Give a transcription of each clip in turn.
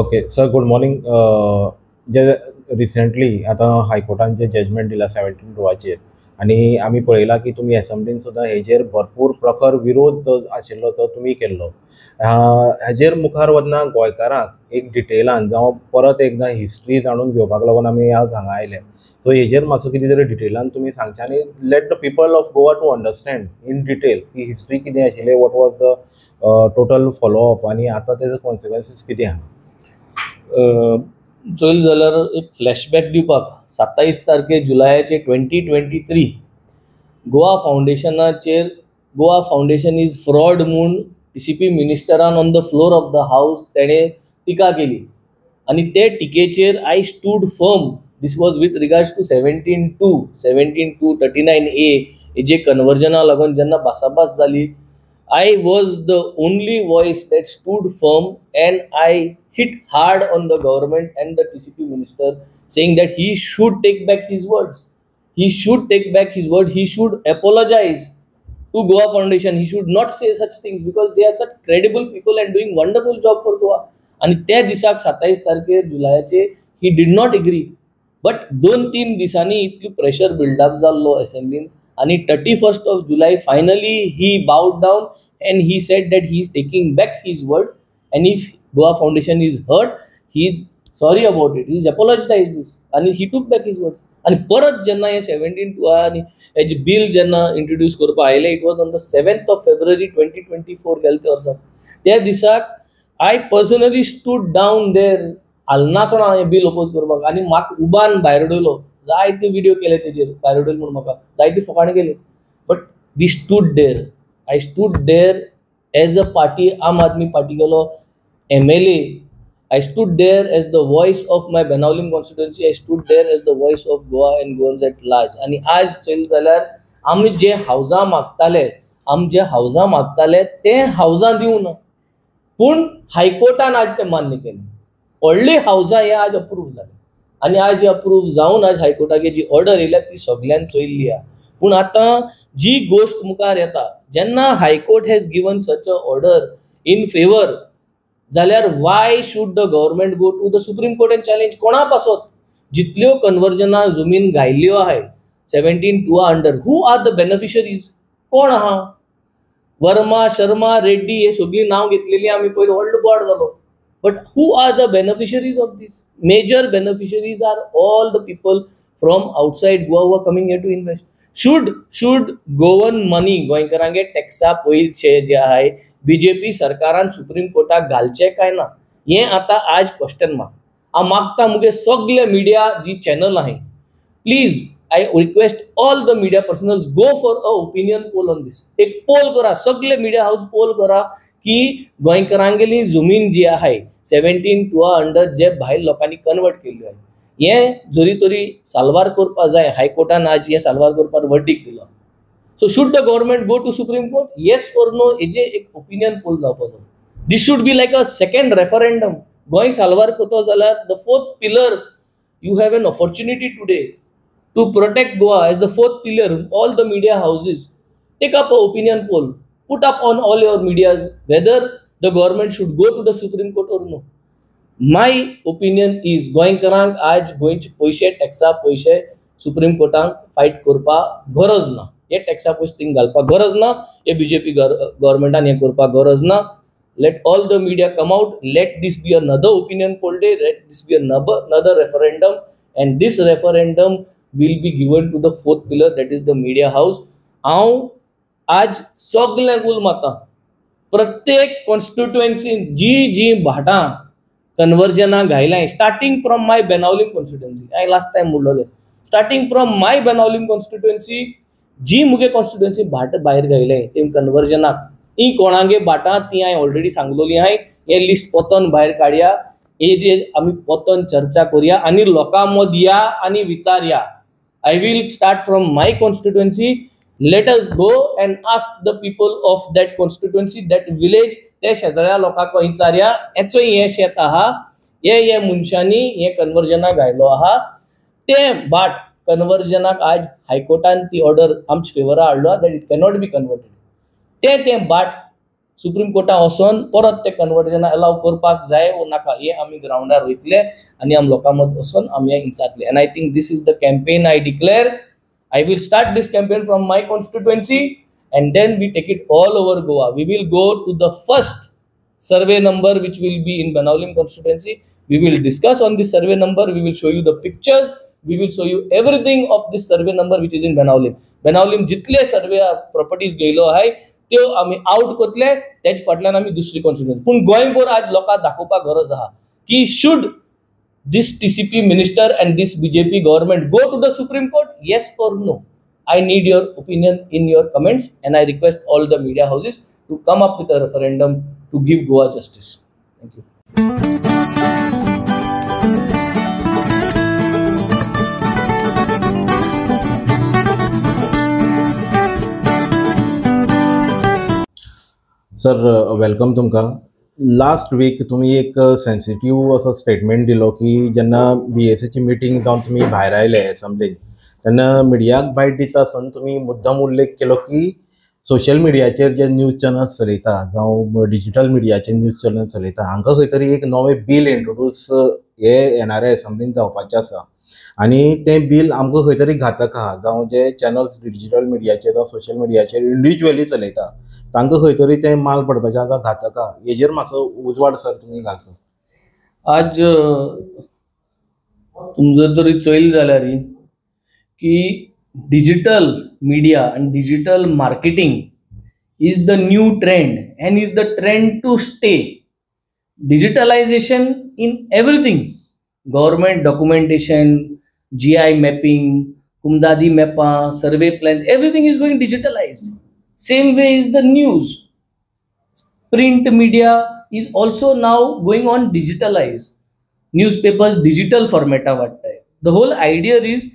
Okay sir, good morning. जे recently आता हायकोर्टान जे जजमेंट दिला 17/2 आणि आम्ही पळयला की तुम्ही एसेंब्लीन सुद्दां हेजेर भरपूर प्रखर विरोध जो आशिल्लो तो तुमी केल्लो. हेजेर मुखार वतना गोंयकारांक एक डिटेलान जावं परत एकदा हिस्ट्री जाणून घेवपाक लागून आमी आज हांगा आयले. सो हेजेर मातसो कितें तरी डिटेलान तुमी सांगचे आनी let the people of Goa to understand in detail की हिस्ट्री कितें आशिल्लें, what was the total followup आनी आतां तेजो कॉन्सिक्वन्सीस कितें आहा. चल जाल्यार एक फ्लॅशबॅक दिवपाक 27 तारखे जुलयाचे 2023 गोवा फावंडेशनाचेर गोवा फावंडेशन इज फ्रॉड म्हूण DCP मिनिस्टरान on the floor of the house तेणे टिका केली आनी ते टिकेचेर I stood firm. This was with regards to 17/2 हेजे कन्वर्जना लागून जेन्ना भासाभास जाली, I was the only voice that stood firm and I hit hard on the government and the TCP minister saying that he should take back his words. He should take back his word. He should apologize to Goa Foundation. He should not say such things because they are such credible people and doing wonderful job for Goa. And त्या दिसाक 27 तारखेर जुलयाचे he did not agree. But 2-3 दिसांनी इतली pressure buildup जाल्लो असेंब्लीन आणि 31st of July finally he bowed down and he said that he is taking back his words, and if Goa Foundation is hurt, he is sorry about it, he is apologized this and he took back his words. आणि परत जेन्ना हे 17/2 आणि हेजे bill जेन्ना introduce करपा आयले, it was on the 7th of February 2024 गेल्या वर्सा. त्या दिसाक आय पर्सनली स्टूड डावन देर आलनासोना हे बिल ओपोज करपाक आनी म्हाका उबान भायर उडयलो. जायते व्हिडिओ केले तेजेर भायर उडयले म्हणून म्हाका जायती फकाणां केली. But we stood there. I stood there as a party, Aam Aadmi Party गेलो MLA. I stood there as the voice of my Benaulim constituency. I stood there as the voice of Goa and Goans at large. आणि आज चल जाल्यार आमी जे हावजां मागताले ते हावजां दिवना, पूण हायकोर्टान आज ते मान्य केले. व्हडली हावजां हे आज अप्रूव जाले आनी आज अप्रूव जावन आज हायकोर्टाची जी ऑर्डर येयल्या ती सगळ्यांक चोयल्ली आहा. पूण आतां जी गोष्ट मुखार येता, जेन्ना high court has given such a order in favour, जाल्यार why should the government go to the Supreme Court and challenge. कोणा पासत जितल्यो कन्वर्जना जमीन गायल्ल्यो आहाय 17/2 under, who are the beneficiaries, कोण आहा? वर्मा, शर्मा, रेड्डी हे सगळी नांव घेतलेली आमी पयलीं व्हडलो बोर्ड जालो. But who are the beneficiaries of this? Major beneficiaries are all the people from outside Goa who are coming here to invest. should Goan money, गोंयकारांगे टॅक्सा पयशे जे आहाय बीजेपी सरकारान सुप्रीम कोर्टाक घालचे काय ना, हे आता आज क्वेश्चन मार्क. हांव मागता मुगे सगळे मिडिया जी चॅनल आहाय, please I request all the media personals, go for a opinion poll on this. एक पोल करा, सगळे मिडिया हाऊस पोल करा की गोंयकारांगेली जमीन जी आहाय 17/2 अंडर जे भायर लोकांनी कन्वर्ट केल्ली आहे, हे जरी तरी साल्वार करपा जाय. हायकोर्टान आज हे साल्वार करपाक वर्डिक्ट दिलो. So should the government go to supreme court, yes or no? हेजे एक ओपिनियन पोल जावपाक जाय. This should be like a second referendum. Goem साल्वार करता जाल्यार the 4th pillar, you have an opportunity today to protect Goa as the 4th pillar. All the media houses take up a opinion poll, put up on all your medias whether the government should go to the Supreme court or no. My opinion is गोंयकारांक आज गोंयचे पयशे, टॅक्सा पयशे supreme कोर्टाक fight करपाक गरज ना. हे टॅक्सा पयशे थिंग घालपाक गरज ना. हे बीजेपी गव्हर्मेंटान हे करपाक गरज ना. Let all the media come out. Let this be another opinion poll day. Let this be another referendum. And this referendum will be given to the 4th pillar, that is the media house. हांव आज सगळ्यांक उल मारता, प्रत्येक कॉन्स्टिट्युएन्सीन जी भाटां कन्वर्जना घायलाय, starting from my Benaulim constituency. हांवें लास्ट टायम म्हणलें, starting from my Benaulim constituency जी मुगे कॉन्स्टिट्युएन्सी भाट भायर घायले ते कन्वर्जनाक, ही कोणागे भाटां ती हांवें ऑलरेडी सांगलोली हाय. हे लिस्ट पोतोन भायर काडया, हे जे आमी पोतोन चर्चा करुया आनी लोकां मदीं या आनी विचारया. I will start from my constituency. Let us go and ask the people of that constituency, that village, ते शेजाऱ्या लोकांक विचारया हेचो हे शेत आहा, हे मनशांनी हे कन्वर्जना घायलो आहा. ते भाट कन्वर्जनाक आज हायकोर्टान ती ऑर्डर आमच्या फेवरा हाडलो that it cannot be converted. ते भाट सुप्रीम कोर्टान वचोन परत ते कन्वर्जन अलाव करपाक जाय वो नाका हे आमी ग्राउंडार वयतले आनी आमी लोकां मदीं वचोन आमी इंचातले. And I think this is the campaign I declare. I will start this campaign from my constituency and then we take it all over Goa. We will go to the first survey number which will be in Benaulim constituency. We will discuss on this survey number. We will show you the pictures. We will show you everything of this survey number which is in Benaulim. Benaulim जितले survey properties गेलो आहे त्यो आमी out करतले त्याच फाटल्यान आमी दुसरी constituency. पूण गोंयभर आज लोकांक दाखोवपाक गरज आहा की should this TCP minister and this BJP government go to the Supreme Court? Yes or no? I need your opinion in your comments and I request all the media houses to come up with a referendum to give Goa justice. Thank you. Sir welcome तुमकां. Last weak तुम्ही एक sensitive असो statement दिलो की जेन्ना BSAची meeting जावन तुम्ही भायर आयले एसेंब्लीन तेन्ना मिडियाक बायट दिता आसतना तुम्ही मुद्दम उल्लेख केलो की सोशल मिडियाचेर जे न्यूज चॅनल्स चलयता जावं डिजिटल मिडियाचे न्यूज चॅनल चलयता हांकां खंय तरी एक नवें बील इंट्रोड्यूस हे येणाऱ्या एसेंब्लीन जावपाचें आसा आनी तें बील आमकां खंय तरी घातक आहा. जावं जे चॅनल्स डिजिटल मिडियाचेर जावं सोशल मिडियाचेर इंडिविज्युअली चलयता तांकां खंय तरी तें माल पडपाचें हाका घातक आहा. हेजेर मातसो उजवाड सर तुमी घालचो. आज तुमचो तरी चोयल जाल्यार की digital media and digital marketing is the new trend and is the trend to stay. Digitalization in everything, government documentation, GI mapping, Kumdadi mappa, survey plans, everything is going digitalized. Same way is the news. Print media is also now going on digitalized. Newspapers digital format वाटताय. The whole idea is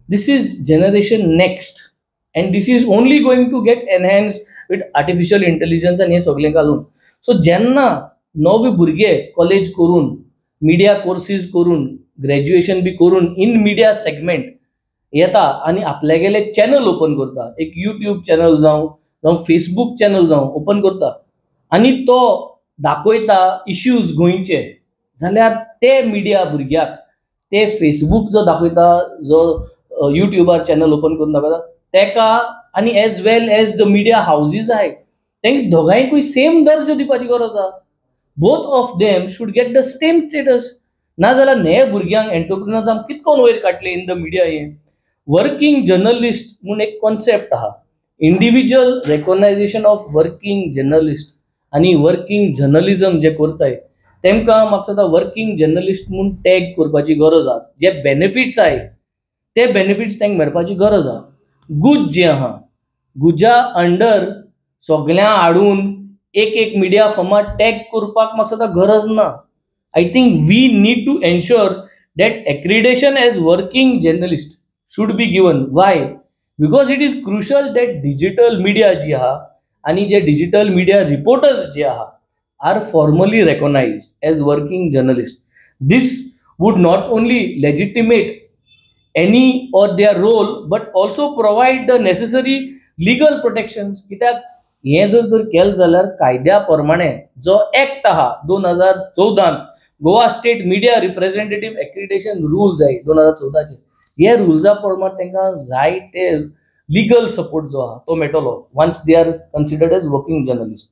this is generation next and this is only going to get enhanced with artificial intelligence and हे सगळें घालून. So जेन्ना नवे भुरगे college करून media courses करून graduation बी करून in media segment येता आनी आपल्यागेले चॅनल ओपन करता, एक यूट्यूब चॅनल जावं फेसबुक चॅनल जावं ओपन करता आनी तो दाखयता इश्यूज गोंयचे जाल्यार ते मिडिया भुरग्याक ते फेसबुक जो दाखयता जो युट्यूबार चॅनल ओपन करून दाखयता तेका आनी as well as the media houses आहाय तेंक दोगांयकूय सेम दर्जो दिवपाची गरज आहा. Both of them should get the same status. नाजाल्यार हे भुरग्यांक एंटरप्रिनर्सांक कितकोन वयर काडले इन द मिडिया. हे वर्किंग जर्नलिस्ट म्हणून एक कॉन्सेप्ट आहा. Individual recognisation of working journalist आनी वर्किंग जर्नलिझम जे करताय तेमकां म्हाका दिसता वर्किंग जर्नलिस्ट म्हणून टॅग करपाची गरज आहा. जे बेनिफिट्स आहाय ते बेनिफिट्स तांकां मेळपाची गरज आहा. गुज जे आहा गुजा अंडर सगळ्यां हाडून एक मिडिया फर्मात टॅग करपाक म्हाका दिसता गरज ना. I think we need to ensure that accreditation as working journalist should be given. Why? Because it is crucial that digital media ji aha आणि जे digital media reporters जे aha are formally recognized as working journalists. This would not only legitimate any or their role but also provide the necessary legal protections. कित्याक हे जर केलं जाल्यार कायद्या प्रमाणे जो ऍक्ट आहा 2014 Goa state media representative accreditation rules आहे 2014 हे रुल्सा प्रमाणे तांकां जाय ते लिगल सपोर्ट जो आहा तो मेळटलो once they are considered as working journalist.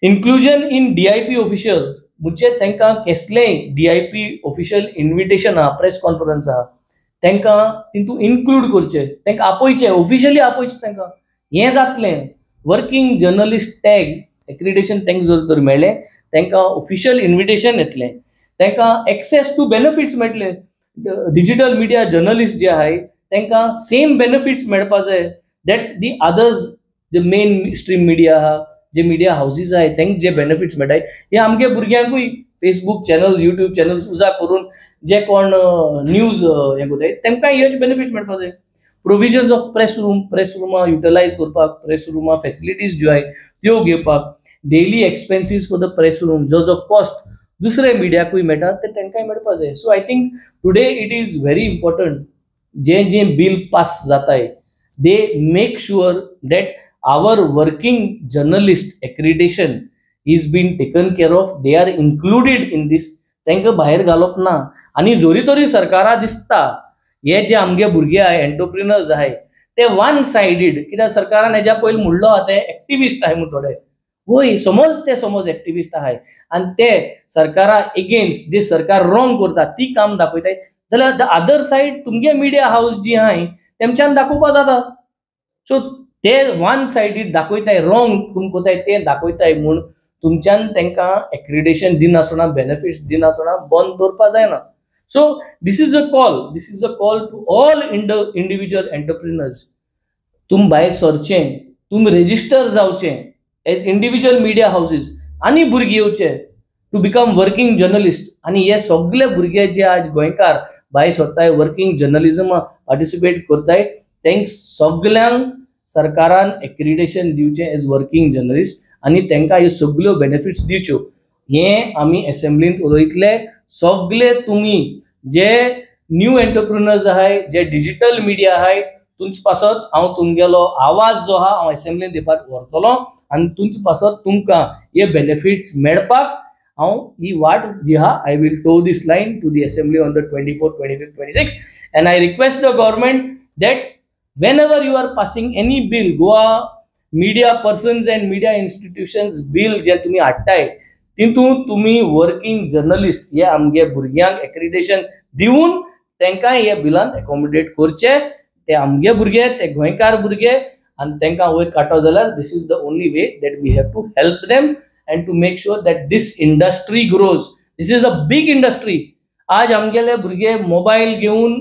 Inclusion in DIP official म्हणजे तांकां कसलेय DIP ऑफिशियल इन्व्हिटेशन आहा प्रेस कॉन्फरन्स आहा तांकां तितून इन्क्लूड करचे तांकां आपयचे ऑफिशियली आपयचे तांकां हें जातलें. वर्किंग जर्नलिस्ट टॅग एक्रिडिटेशन तांकां जर मेळ्ळें तांकां ऑफिशियल इन्व्हिटेशन येतलें तांकां एक्सेस टू बेनिफिट्स मेळटले. डिजिटल मिडिया जर्नलिस्ट जे आहाय तांकां सेम बेनिफिट्स मेळपा जाय दॅट दी अदर्स जे मेन स्ट्रीम मिडिया आहा जे मिडिया हाऊजीस आहाय तांकां जे बेनिफिट्स मेळटाय हे आमगे भुरग्यांकूय फेसबुक चॅनल्स युट्यूब चॅनल्स उजा करून जे कोण न्यूज हे कोताय तांकां हेच बेनिफिट्स मेळपा जाय. प्रोविजन्स ऑफ प्रेस रुमां युटिलायज करपाक प्रेस रुमां फॅसिलिटीज ज्यो आहाय त्यो घेवपाक daily expenses for the press room जो कॉस्ट दुसरे मिडियाकूय मेळटा ते तांकांय मेळपा जाय. So I think today it is very important जे बिल पास जाताय they make sure that our working journalist accreditation is been taken care of, they are included in these, तांकां भायर घालप ना. आनी जोरी तरी सरकारा दिसता हे जे आमगे भुरगे आहाय एंटरप्रिनर्स आहाय ते वन सायडीड, कित्याक सरकारान हेज्या पयलीं म्हणलो आहा ते एक्टिविस्ट आहाय म्हूण थोडे. होय, समज एक्टिविस्ट आहाय आनी ते सरकारा एगेन्स्ट जे सरकार रॉंग करता ती काम दाखयताय, जाल्यार द अदर सायड तुमगे मिडिया हाऊस जी आहाय तेमच्यान दाखोवपा जाता. सो ते वन सायडीड दाखयताय, रॉंग तुम कोताय ते दाखयताय म्हूण तुमच्यान तांकां एक्रिडेशन दिनासतना, बेनिफिट्स दिनासतना बंद दवरपा जायना. So this is a call to all individual entrepreneurs. तुम भायर सरचें, तुम रेजिस्टर जावचें एज इंडिविज्युअल मिडिया हाऊसेस आनी भुरगे येवचे टू बिकम वर्किंग जर्नलिस्ट. आनी हे सगळे भुरगे जे आज गोंयकार भायर सरताय वर्किंग जर्नलिझम पार्टिसिपेट करताय तांकां सगळ्यांक सरकारान एक्रिडेशन दिवचें एज वर्किंग जर्नलिस्ट आनी तांकां ह्यो सगळ्यो बेनिफिट्स दिवच्यो. हे आमी असेंब्लींत उलयतले. सगळे तुम्ही जे न्यू एंटरप्रिनर्स आहाय, जे डिजिटल मिडिया आहाय, तुमचे पासत हांव तुमगेलो आवाज जो आहा हांव असेंब्लीन दिवपाक व्हरतलो आनी तुमचे पासत तुमकां हे बेनिफिट्स मेळपाक हांव ही वाट जी आहा I will tow this line to the assembly on the 24th, 25th, 26th. And I request the government that whenever you are passing any bill, Goa media persons and media institutions bill जे तुम्ही हाडटाय तितून तुम्ही working journalist हे आमगे भुरग्यांक accreditation दिवन तांकां हे बिलान एकोमोडेट करचे. ते आमगे भुरगे, ते गोंयकार भुरगे आनी तांकां वयर काडटा जाल्यार this is the only way that we have to help them and to make sure that this industry grows. This is a big industry. आज आमगेले भुरगे मोबायल घेवन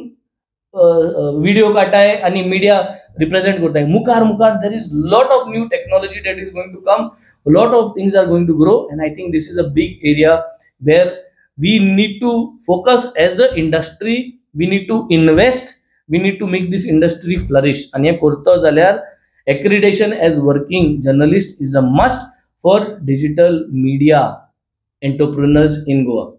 व्हिडिओ काढताय आणि मीडिया रिप्रेझेंट करताय. मुखार there is lot of new technology that is going to come, lot of things are going to grow and I think this is a big area where we need to focus as a industry. We need to invest, we need to make this industry flourish. आणि हे करतो जाल्यार accreditation as working journalist is a must for digital media entrepreneurs in Goa.